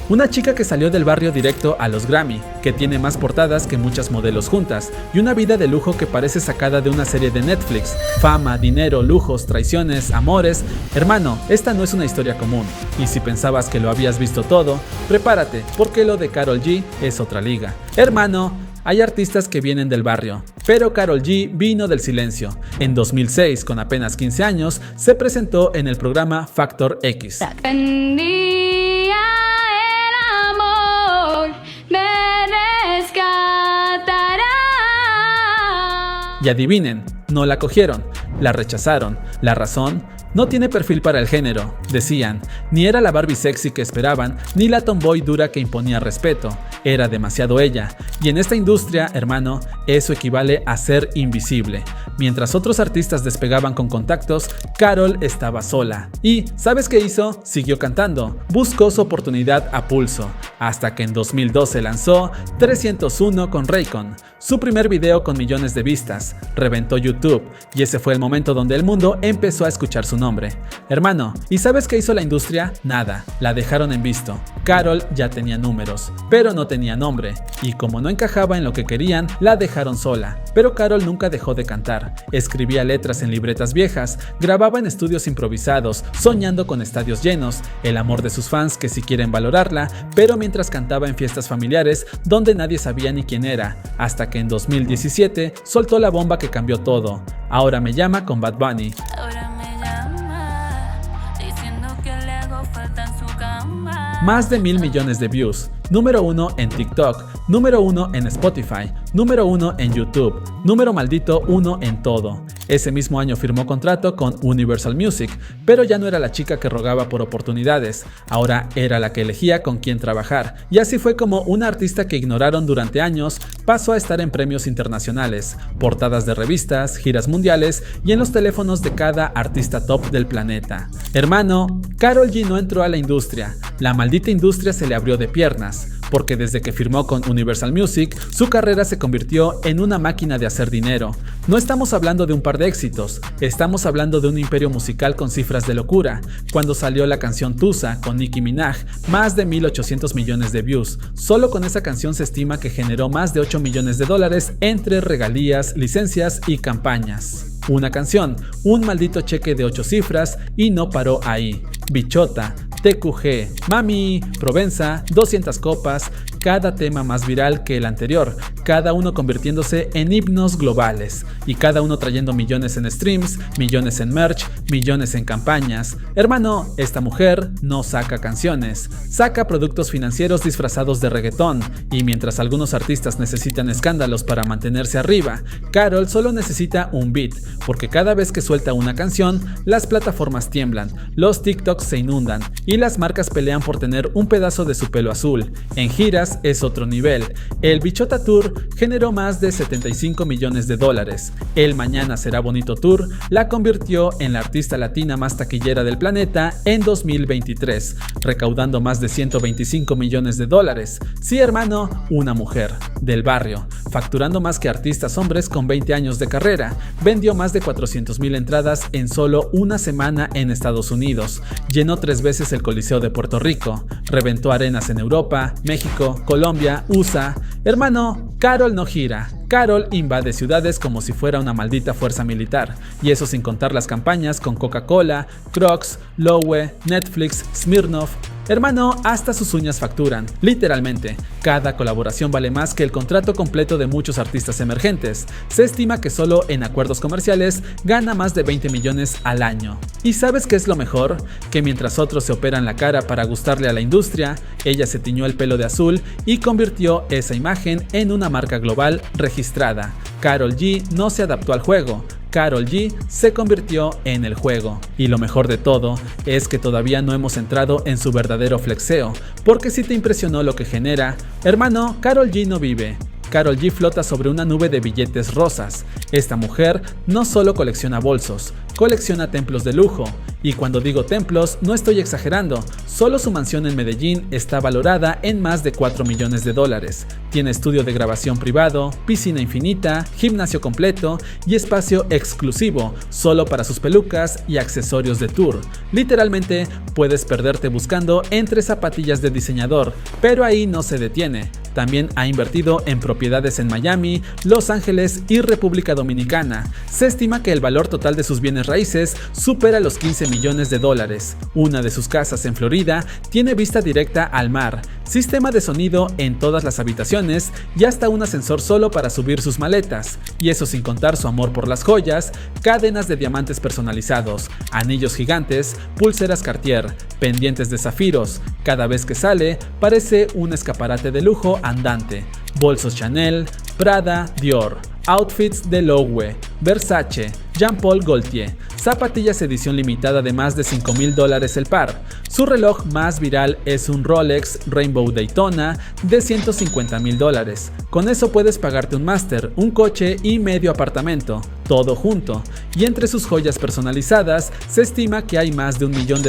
Una chica que salió del barrio directo a los Grammy, que tiene más portadas que muchas modelos juntas, y una vida de lujo que parece sacada de una serie de Netflix. Fama, dinero, lujos, traiciones, amores. Hermano, esta no es una historia común. Y si pensabas que lo habías visto todo, prepárate, porque lo de Karol G es otra liga. Hermano, hay artistas que vienen del barrio, pero Karol G vino del silencio. En 2006, con apenas 15 años, se presentó en el programa Factor X. Y adivinen, no la cogieron, la rechazaron. ¿La razón? No tiene perfil para el género, decían. Ni era la Barbie sexy que esperaban, ni la tomboy dura que imponía respeto. Era demasiado ella. Y en esta industria, hermano, eso equivale a ser invisible. Mientras otros artistas despegaban con contactos, Karol estaba sola. Y, ¿sabes qué hizo? Siguió cantando. Buscó su oportunidad a pulso. Hasta que en 2012 lanzó 301 con Raycon. Su primer video con millones de vistas. Reventó YouTube. Y ese fue el momento donde el mundo empezó a escuchar su nombre. Hermano, ¿y sabes qué hizo la industria? Nada, la dejaron en visto. Karol ya tenía números, pero no tenía nombre, y como no encajaba en lo que querían, la dejaron sola. Pero Karol nunca dejó de cantar, escribía letras en libretas viejas, grababa en estudios improvisados, soñando con estadios llenos, el amor de sus fans que sí quieren valorarla, pero mientras cantaba en fiestas familiares donde nadie sabía ni quién era, hasta que en 2017 soltó la bomba que cambió todo. Ahora me llama con Bad Bunny. Más de 1.000 millones de views, número 1 en TikTok, número 1 en Spotify, número 1 en YouTube, número maldito 1 en todo. Ese mismo año firmó contrato con Universal Music, pero ya no era la chica que rogaba por oportunidades, ahora era la que elegía con quién trabajar, y así fue como una artista que ignoraron durante años pasó a estar en premios internacionales, portadas de revistas, giras mundiales y en los teléfonos de cada artista top del planeta. Hermano, Karol G no entró a la industria, la maldita industria se le abrió de piernas, porque desde que firmó con Universal Music, su carrera se convirtió en una máquina de hacer dinero. No estamos hablando de un par de éxitos, estamos hablando de un imperio musical con cifras de locura. Cuando salió la canción Tusa con Nicki Minaj, más de 1.800 millones de views. Solo con esa canción se estima que generó más de 8 millones de dólares entre regalías, licencias y campañas. Una canción, un maldito cheque de 8 cifras y no paró ahí. Bichota, TQG, Mami, Provenza, 200 copas, cada tema más viral que el anterior, cada uno convirtiéndose en himnos globales, y cada uno trayendo millones en streams, millones en merch, millones en campañas. Hermano, esta mujer no saca canciones, saca productos financieros disfrazados de reggaetón, y mientras algunos artistas necesitan escándalos para mantenerse arriba, Karol solo necesita un beat, porque cada vez que suelta una canción, las plataformas tiemblan, los TikToks se inundan, y las marcas pelean por tener un pedazo de su pelo azul. En giras es otro nivel. El Bichota Tour generó más de 75 millones de dólares. El Mañana Será Bonito Tour la convirtió en la artista latina más taquillera del planeta en 2023, recaudando más de 125 millones de dólares. Sí, hermano, una mujer del barrio, facturando más que artistas hombres con 20 años de carrera. Vendió más de 400,000 entradas en solo una semana en Estados Unidos. Llenó 3 veces el Coliseo de Puerto Rico, reventó arenas en Europa, México, Colombia, USA. Hermano, Karol no gira. Karol invade ciudades como si fuera una maldita fuerza militar, y eso sin contar las campañas con Coca-Cola, Crocs, Loewe, Netflix, Smirnoff. Hermano, hasta sus uñas facturan, literalmente. Cada colaboración vale más que el contrato completo de muchos artistas emergentes. Se estima que solo en acuerdos comerciales gana más de 20 millones al año. ¿Y sabes qué es lo mejor? Que mientras otros se operan la cara para gustarle a la industria, ella se tiñó el pelo de azul y convirtió esa imagen en una marca global registrada. Karol G no se adaptó al juego. Karol G se convirtió en el juego. Y lo mejor de todo es que todavía no hemos entrado en su verdadero flexeo, porque si te impresionó lo que genera, hermano, Karol G no vive, Karol G flota sobre una nube de billetes rosas. Esta mujer no solo colecciona bolsos, colecciona templos de lujo. Y cuando digo templos, no estoy exagerando, solo su mansión en Medellín está valorada en más de 4 millones de dólares. Tiene estudio de grabación privado, piscina infinita, gimnasio completo y espacio exclusivo solo para sus pelucas y accesorios de tour. Literalmente puedes perderte buscando entre zapatillas de diseñador, pero ahí no se detiene. También ha invertido en propiedades en Miami, Los Ángeles y República Dominicana. Se estima que el valor total de sus bienes raíces supera los 15 millones de dólares. Una de sus casas en Florida tiene vista directa al mar, sistema de sonido en todas las habitaciones y hasta un ascensor solo para subir sus maletas. Y eso sin contar su amor por las joyas, cadenas de diamantes personalizados, anillos gigantes, pulseras Cartier, pendientes de zafiros. Cada vez que sale, parece un escaparate de lujo andante. Bolsos Chanel, Prada, Dior, outfits de Loewe, Versace, Jean Paul Gaultier, zapatillas edición limitada de más de $5,000 el par. Su reloj más viral es un Rolex Rainbow Daytona de $150,000. Con eso puedes pagarte un máster, un coche y medio apartamento, todo junto. Y entre sus joyas personalizadas se estima que hay más de $1 millón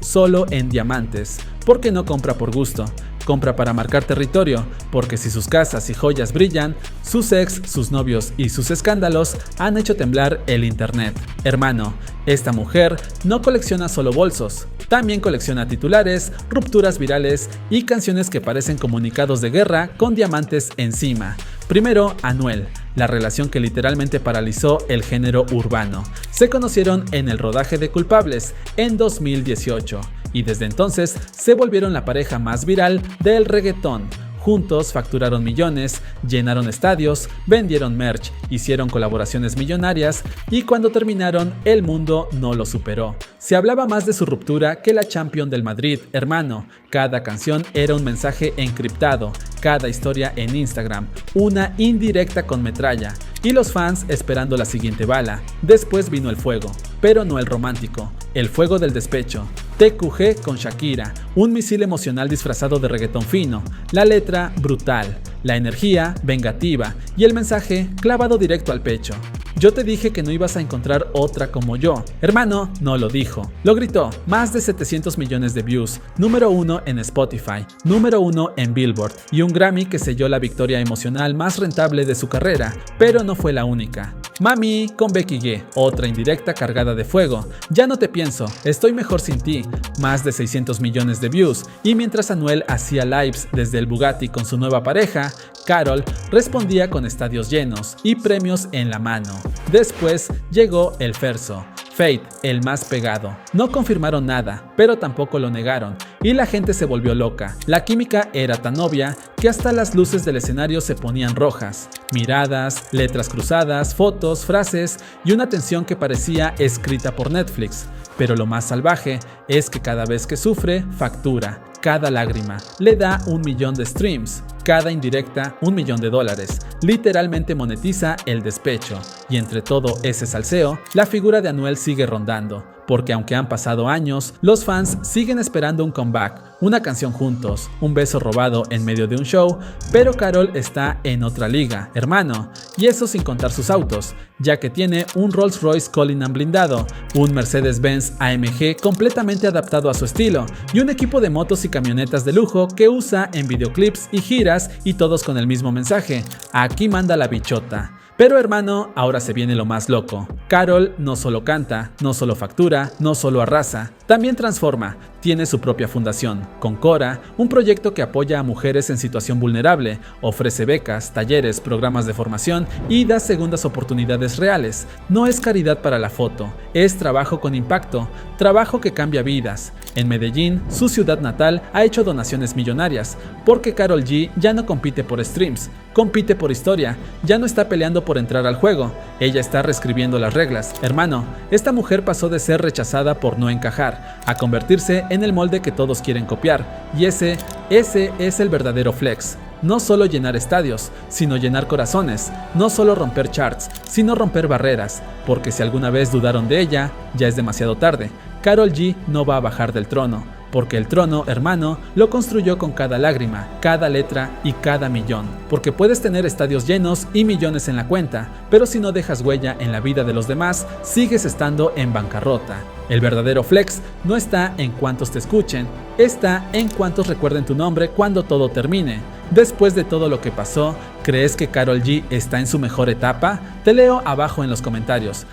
solo en diamantes. Porque no compra por gusto, compra para marcar territorio, porque si sus casas y joyas brillan, sus ex, sus novios y sus escándalos han hecho temblar el internet. Hermano, esta mujer no colecciona solo bolsos, también colecciona titulares, rupturas virales y canciones que parecen comunicados de guerra con diamantes encima. Primero, Anuel, la relación que literalmente paralizó el género urbano. Se conocieron en el rodaje de Culpables en 2018 y desde entonces se volvieron la pareja más viral del reggaetón. Juntos facturaron millones, llenaron estadios, vendieron merch, hicieron colaboraciones millonarias y cuando terminaron el mundo no lo superó. Se hablaba más de su ruptura que la Champions del Madrid, hermano. Cada canción era un mensaje encriptado, cada historia en Instagram, una indirecta con metralla y los fans esperando la siguiente bala. Después vino el fuego, pero no el romántico, el fuego del despecho. TQG con Shakira, un misil emocional disfrazado de reggaetón fino, la letra brutal, la energía vengativa y el mensaje clavado directo al pecho. Yo te dije que no ibas a encontrar otra como yo. Hermano, no lo dijo. Lo gritó. Más de 700 millones de views, número 1 en Spotify, número 1 en Billboard y un Grammy que selló la victoria emocional más rentable de su carrera, pero no fue la única. Mami con Becky G, otra indirecta cargada de fuego. Ya no te pienso, estoy mejor sin ti. Más de 600 millones de views. Y mientras Anuel hacía lives desde el Bugatti con su nueva pareja, Karol respondía con estadios llenos y premios en la mano. Después llegó el Ferso, Fate, el más pegado. No confirmaron nada, pero tampoco lo negaron, y la gente se volvió loca. La química era tan obvia que hasta las luces del escenario se ponían rojas. Miradas, letras cruzadas, fotos, frases y una tensión que parecía escrita por Netflix. Pero lo más salvaje es que cada vez que sufre, factura. Cada lágrima le da 1 millón de streams, cada indirecta $1 millón. Literalmente monetiza el despecho. Y entre todo ese salseo, la figura de Anuel sigue rondando. Porque aunque han pasado años, los fans siguen esperando un comeback, una canción juntos, un beso robado en medio de un show, pero Karol está en otra liga, hermano, y eso sin contar sus autos, ya que tiene un Rolls Royce Cullinan blindado, un Mercedes-Benz AMG completamente adaptado a su estilo, y un equipo de motos y camionetas de lujo que usa en videoclips y giras y todos con el mismo mensaje: aquí manda la bichota. Pero hermano, ahora se viene lo más loco. Karol no solo canta, no solo factura, no solo arrasa, también transforma. Tiene su propia fundación, Concora, un proyecto que apoya a mujeres en situación vulnerable, ofrece becas, talleres, programas de formación y da segundas oportunidades reales. No es caridad para la foto, es trabajo con impacto, trabajo que cambia vidas. En Medellín, su ciudad natal, ha hecho donaciones millonarias, porque Karol G ya no compite por streams, compite por historia, ya no está peleando por entrar al juego, ella está reescribiendo las reglas. Hermano, esta mujer pasó de ser rechazada por no encajar, a convertirse en el molde que todos quieren copiar, y ese es el verdadero flex. No solo llenar estadios, sino llenar corazones, no solo romper charts, sino romper barreras, porque si alguna vez dudaron de ella, ya es demasiado tarde. Karol G no va a bajar del trono, porque el trono, hermano, lo construyó con cada lágrima, cada letra y cada millón. Porque puedes tener estadios llenos y millones en la cuenta, pero si no dejas huella en la vida de los demás, sigues estando en bancarrota. El verdadero flex no está en cuántos te escuchen, está en cuántos recuerden tu nombre cuando todo termine. Después de todo lo que pasó, ¿crees que Karol G está en su mejor etapa? Te leo abajo en los comentarios.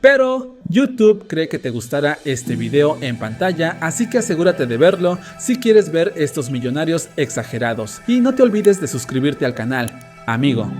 Pero YouTube cree que te gustará este video en pantalla, así que asegúrate de verlo si quieres ver estos millonarios exagerados. Y no te olvides de suscribirte al canal, amigo.